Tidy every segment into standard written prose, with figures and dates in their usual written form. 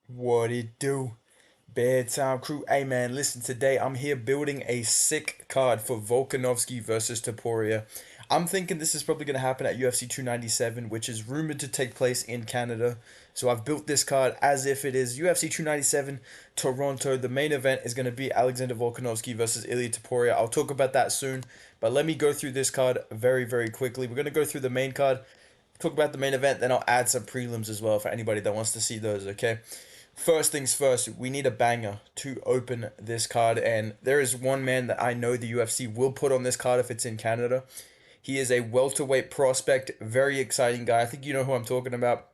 What it do? Bedtime crew. Hey man, listen, today I'm here building a sick card for Volkanovski versus Topuria. I'm thinking this is probably going to happen at UFC 297, which is rumored to take place in Canada. So I've built this card as if it is UFC 297 Toronto. The main event is going to be Alexander Volkanovski versus Ilia Topuria. I'll talk about that soon, but let me go through this card very, very quickly. We're going to go through the main card, talk about the main event, then I'll add some prelims as well for anybody that wants to see those, okay? First things first, we need a banger to open this card, and there is one man that I know the UFC will put on this card if it's in Canada. He is a welterweight prospect, very exciting guy. I think you know who I'm talking about.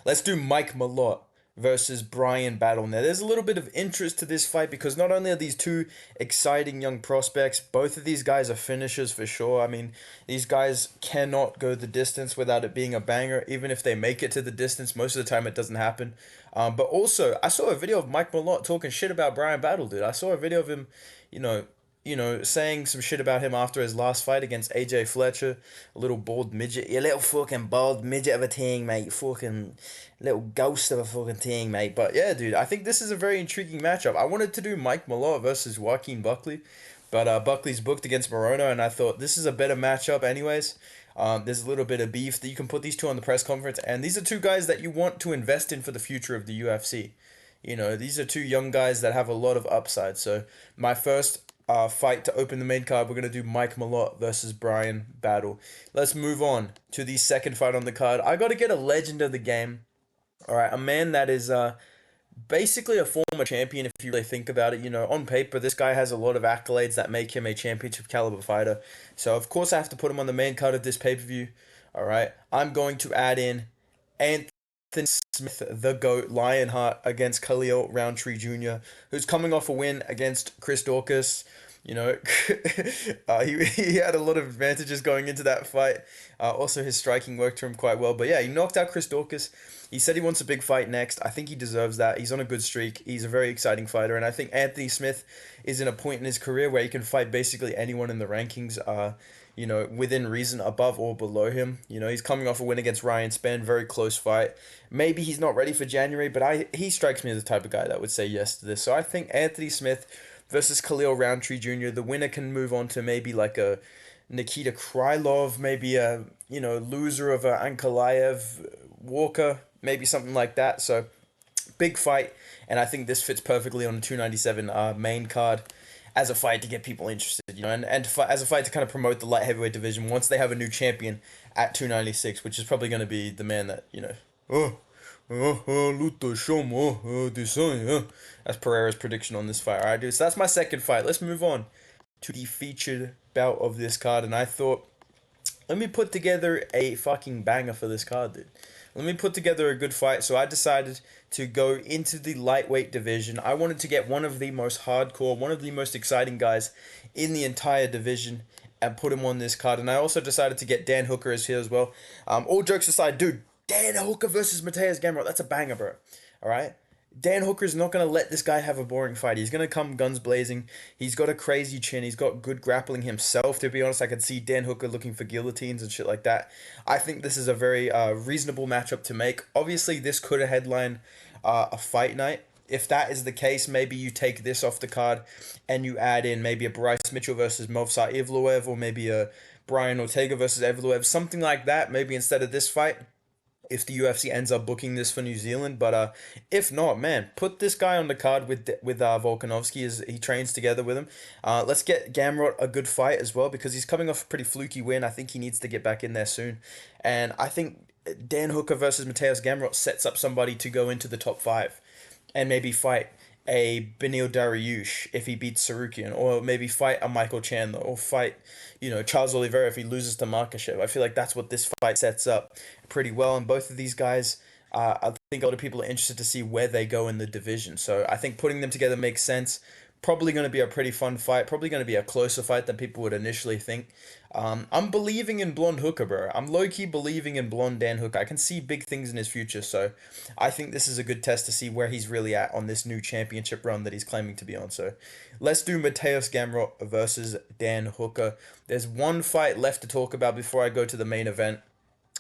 Let's do Mike Malott versus Brian Battle. Now, there's a little bit of interest to this fight because not only are these two exciting young prospects, both of these guys are finishers for sure. I mean, these guys cannot go the distance without it being a banger. Even if they make it to the distance, most of the time it doesn't happen. But also, I saw a video of Mike Malott talking shit about Brian Battle, dude. I saw a video of him, you know, saying some shit about him after his last fight against AJ Fletcher, a little bald midget. You little fucking bald midget of a thing, mate. You fucking little ghost of a fucking thing, mate. But yeah, dude, I think this is a very intriguing matchup. I wanted to do Mike Malott versus Joaquin Buckley, but Buckley's booked against Morono, and I thought this is a better matchup anyways. There's a little bit of beef that you can put these two on the press conference, and these are two guys that you want to invest in for the future of the UFC. These are two young guys that have a lot of upside. So my first fight to open the main card, we're going to do Mike Malott versus Brian Battle. Let's move on to the second fight on the card. I got to get a legend of the game. All right, a man that is basically a former champion if you really think about it. On paper, this guy has a lot of accolades that make him a championship caliber fighter. So, of course, I have to put him on the main card of this pay-per-view. All right, I'm going to add in Anthony Smith, the GOAT, Lionheart, against Khalil Roundtree Jr., who's coming off a win against Chris Dorcas. You know, he had a lot of advantages going into that fight. Also, his striking worked for him quite well. But yeah, he knocked out Chris Dorcas. He said he wants a big fight next. I think he deserves that. He's on a good streak. He's a very exciting fighter. And I think Anthony Smith is in a point in his career where he can fight basically anyone in the rankings. Within reason, above or below him. He's coming off a win against Ryan Spann, very close fight. Maybe he's not ready for January, but he strikes me as the type of guy that would say yes to this. So I think Anthony Smith versus Khalil Roundtree Jr. The winner can move on to maybe like a Nikita Krylov, maybe a loser of a Ankalaev Walker, maybe something like that. So big fight, and I think this fits perfectly on the 297 main card as a fight to get people interested, as a fight to kind of promote the light heavyweight division once they have a new champion at 296, which is probably going to be the man that, oh, Luta Shomo, that's Pereira's prediction on this fight. Alright, dude, so that's my second fight. Let's move on to the featured bout of this card, and I thought, let me put together a fucking banger for this card, dude. Let me put together a good fight. So I decided to go into the lightweight division. I wanted to get one of the most hardcore, one of the most exciting guys in the entire division and put him on this card. And I also decided to get Dan Hooker as here as well. All jokes aside, dude, Dan Hooker versus Matos Gamrot. That's a banger, bro. All right? Dan Hooker's not going to let this guy have a boring fight. He's going to come guns blazing. He's got a crazy chin. He's got good grappling himself. To be honest, I could see Dan Hooker looking for guillotines and shit like that. I think this is a very reasonable matchup to make. Obviously, this could headline a fight night. If that is the case, maybe you take this off the card and you add in maybe a Bryce Mitchell versus Movsar Evloev, or maybe a Brian Ortega versus Evloev, something like that. Maybe instead of this fight, if the UFC ends up booking this for New Zealand. But if not, man, put this guy on the card with Volkanovski as he trains together with him. Let's get Gamrot a good fight as well because he's coming off a pretty fluky win. I think he needs to get back in there soon. And I think Dan Hooker versus Matos Gamrot sets up somebody to go into the top 5 and maybe fight a Benil Dariush if he beats Sarukian, or maybe fight a Michael Chandler, or fight, Charles Oliveira if he loses to Makhachev. I feel like that's what this fight sets up pretty well, and both of these guys, I think a lot of people are interested to see where they go in the division. So I think putting them together makes sense. Probably going to be a pretty fun fight. Probably going to be a closer fight than people would initially think. I'm believing in Blonde Hooker, bro. I'm low-key believing in Blonde Dan Hooker. I can see big things in his future, so I think this is a good test to see where he's really at on this new championship run that he's claiming to be on. So let's do Matos Gamrot versus Dan Hooker. There's one fight left to talk about before I go to the main event.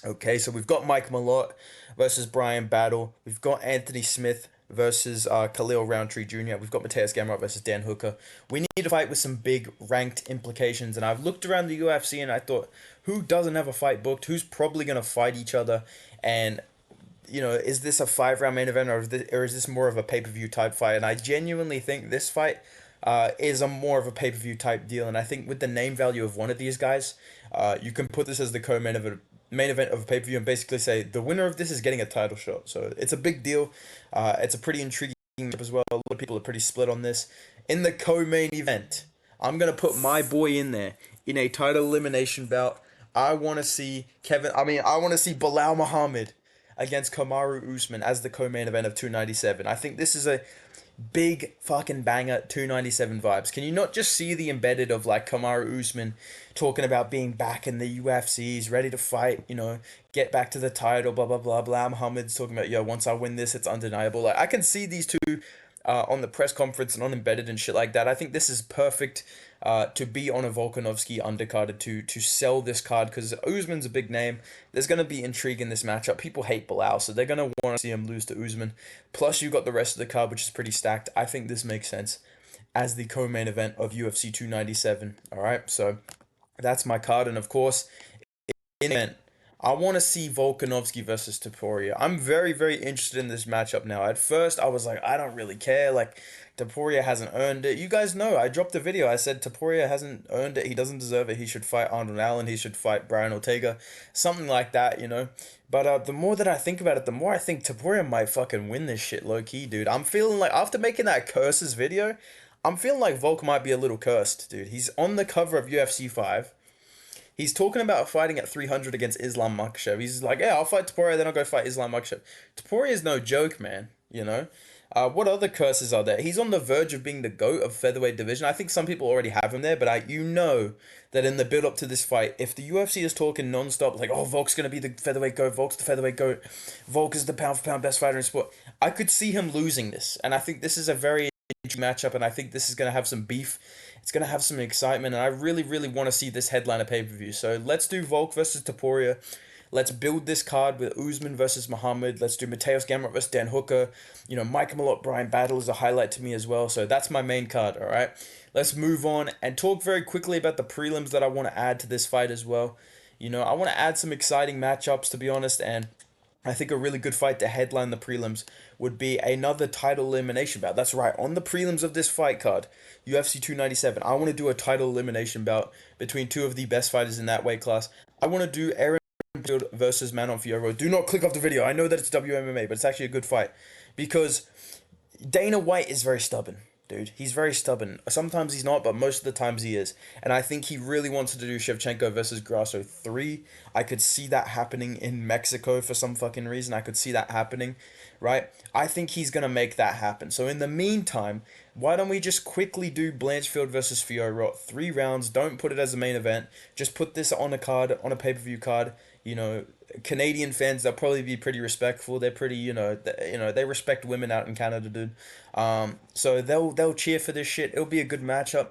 Okay, so we've got Mike Malott versus Brian Battle. We've got Anthony Smith versus Khalil Roundtree Jr. We've got Mateus Gamrot versus Dan Hooker. We need a fight with some big ranked implications. And I've looked around the UFC and I thought, who doesn't have a fight booked? Who's probably going to fight each other? And is this a 5 round main event, or is this more of a pay per view type fight? And I genuinely think this fight is a more of a pay per view type deal. And I think with the name value of one of these guys, you can put this as the main event of a pay per view and basically say the winner of this is getting a title shot. So it's a big deal. It's a pretty intriguing matchup as well. A lot of people are pretty split on this. In the co-main event, I'm gonna put my boy in there in a title elimination bout. I want to see I want to see Bilal Muhammad against Kamaru Usman as the co-main event of 297. I think this is a big fucking banger 297 vibes. Can you not just see the embedded of like Kamaru Usman talking about being back in the UFC, he's ready to fight, get back to the title, blah blah blah blah. Muhammad's talking about, yo, once I win this, it's undeniable. Like I can see these two on the press conference and on embedded and shit like that. I think this is perfect to be on a Volkanovski undercard to sell this card because Usman's a big name. There's going to be intrigue in this matchup. People hate Bilal, so they're going to want to see him lose to Usman. Plus, you've got the rest of the card, which is pretty stacked. I think this makes sense as the co-main event of UFC 297. All right, so that's my card. And of course, in the event, I want to see Volkanovski versus Topuria. I'm very, very interested in this matchup now. At first, I was like, I don't really care. Like, Topuria hasn't earned it. You guys know, I dropped a video. I said Topuria hasn't earned it. He doesn't deserve it. He should fight Arnold Allen. He should fight Brian Ortega. Something like that. But the more that I think about it, the more I think Topuria might fucking win this shit low-key, dude. I'm feeling like, after making that curses video, I'm feeling like Volk might be a little cursed, dude. He's on the cover of UFC 5. He's talking about fighting at 300 against Islam Makhachev. He's like, yeah, I'll fight Topuria, then I'll go fight Islam Makhachev. Topuria is no joke, man. What other curses are there? He's on the verge of being the GOAT of featherweight division. I think some people already have him there, but that in the build up to this fight, if the UFC is talking non-stop, like, oh, Volk's going to be the featherweight GOAT, Volk's the featherweight GOAT, Volk is the pound-for-pound best fighter in sport, I could see him losing this. And I think this is a very matchup, and I think this is going to have some beef. It's going to have some excitement, and I really, really want to see this headline of pay-per-view. So let's do Volk versus Topuria. Let's build this card with Usman versus Muhammad. Let's do Mateus Gamrot versus Dan Hooker. Mike Malott Brian battle is a highlight to me as well. So that's my main card, all right? Let's move on and talk very quickly about the prelims that I want to add to this fight as well. I want to add some exciting matchups, to be honest, and I think a really good fight to headline the prelims would be another title elimination bout. That's right, on the prelims of this fight card, UFC 297, I want to do a title elimination bout between two of the best fighters in that weight class. I want to do Aaron versus Manon Fiora. Do not click off the video. I know that it's WMMA, but it's actually a good fight because Dana White is very stubborn. Dude, he's very stubborn. Sometimes he's not, but most of the times he is. And I think he really wants to do Shevchenko versus Grasso 3. I could see that happening in Mexico for some fucking reason. I could see that happening, right? I think he's going to make that happen. So in the meantime, why don't we just quickly do Blanchfield versus Fiora? 3 rounds. Don't put it as a main event. Just put this on a card, on a pay-per-view card. Canadian fans, they'll probably be pretty respectful. They're pretty, they respect women out in Canada, dude. So they'll cheer for this shit. It'll be a good matchup.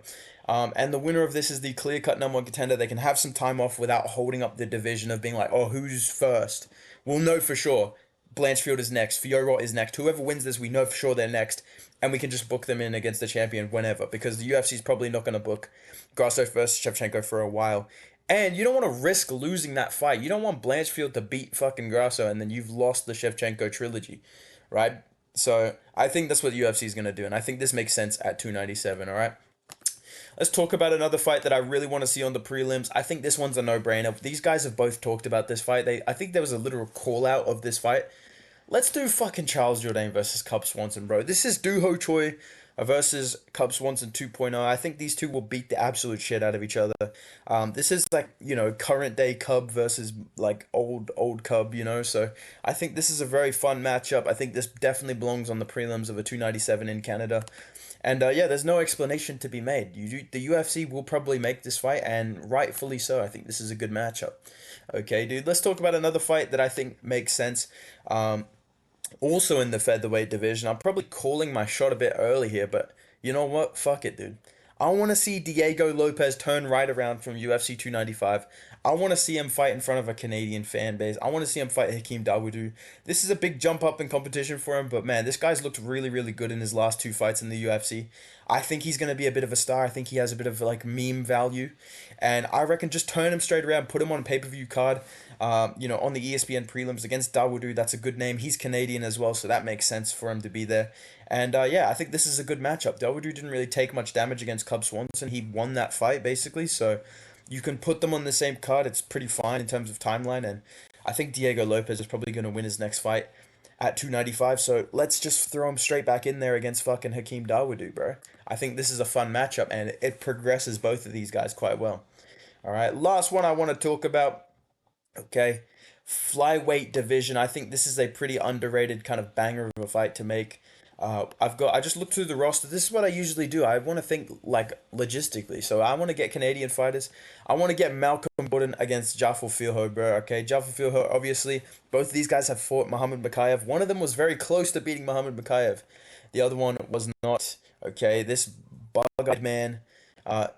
And the winner of this is the clear-cut #1 contender. They can have some time off without holding up the division of being like, oh, who's first? We'll know for sure. Blanchfield is next. Fiora is next. Whoever wins this, we know for sure they're next. And we can just book them in against the champion whenever. Because the UFC is probably not going to book Grasso versus Shevchenko for a while. And you don't want to risk losing that fight. You don't want Blanchfield to beat fucking Grasso and then you've lost the Shevchenko trilogy, right? So I think that's what the UFC is going to do. And I think this makes sense at 297, all right? Let's talk about another fight that I really want to see on the prelims. I think this one's a no-brainer. These guys have both talked about this fight. I think there was a literal call-out of this fight. Let's do fucking Charles Jordane versus Cub Swanson, bro. This is Doo Ho Choi versus Cub Swanson 2.0. I think these two will beat the absolute shit out of each other. This is like, current day Cub versus like old Cub, so I think this is a very fun matchup. I think this definitely belongs on the prelims of a 297 in Canada. And yeah, there's no explanation to be made. The UFC will probably make this fight, and rightfully so. I think this is a good matchup. Okay, dude, let's talk about another fight that I think makes sense. Also in the featherweight division, I'm probably calling my shot a bit early here, but you know what? Fuck it, dude. I want to see Diego Lopez turn right around from UFC 295. I want to see him fight in front of a Canadian fan base. I want to see him fight Hakeem Dawodu. This is a big jump up in competition for him, but man, this guy's looked really, really good in his last two fights in the UFC. I think he's going to be a bit of a star. I think he has a bit of like meme value, and I reckon just turn him straight around, put him on a pay-per-view card. On the ESPN prelims against Dawodu. That's a good name. He's Canadian as well, so that makes sense for him to be there. And yeah, I think this is a good matchup. Dawodu didn't really take much damage against Cub Swanson. He won that fight basically, so you can put them on the same card. It's pretty fine in terms of timeline, and I think Diego Lopez is probably going to win his next fight at 295. So let's just throw him straight back in there against fucking Hakeem Dawodu, bro. I think this is a fun matchup, and it progresses both of these guys quite well. All right, last one I want to talk about. Okay, flyweight division. I think this is a pretty underrated kind of banger of a fight to make. I just looked through the roster. This is what I usually do. I want to think like logistically. So I want to get Canadian fighters. I want to get Malcolm Gordon against Jafel Filho, bro. Okay, Jafel Filho. Obviously, both of these guys have fought Muhammad Makayev. One of them was very close to beating Muhammad Makayev. The other one was not. Okay, this bug-eyed man. Uh,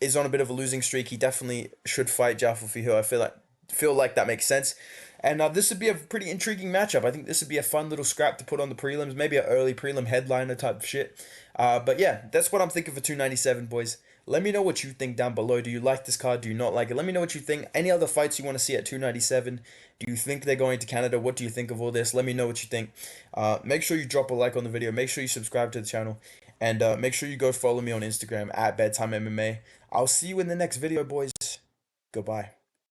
is on a bit of a losing streak. He definitely should fight Jafel Fihil. I feel like that makes sense. And this would be a pretty intriguing matchup. I think this would be a fun little scrap to put on the prelims, maybe an early prelim headliner type of shit. But yeah, that's what I'm thinking for 297, boys. Let me know what you think down below. Do you like this card? Do you not like it? Let me know what you think. Any other fights you want to see at 297? Do you think they're going to Canada? What do you think of all this? Let me know what you think. Make sure you drop a like on the video. Make sure you subscribe to the channel. And make sure you go follow me on Instagram at Bedtime MMA. I'll see you in the next video, boys. Goodbye.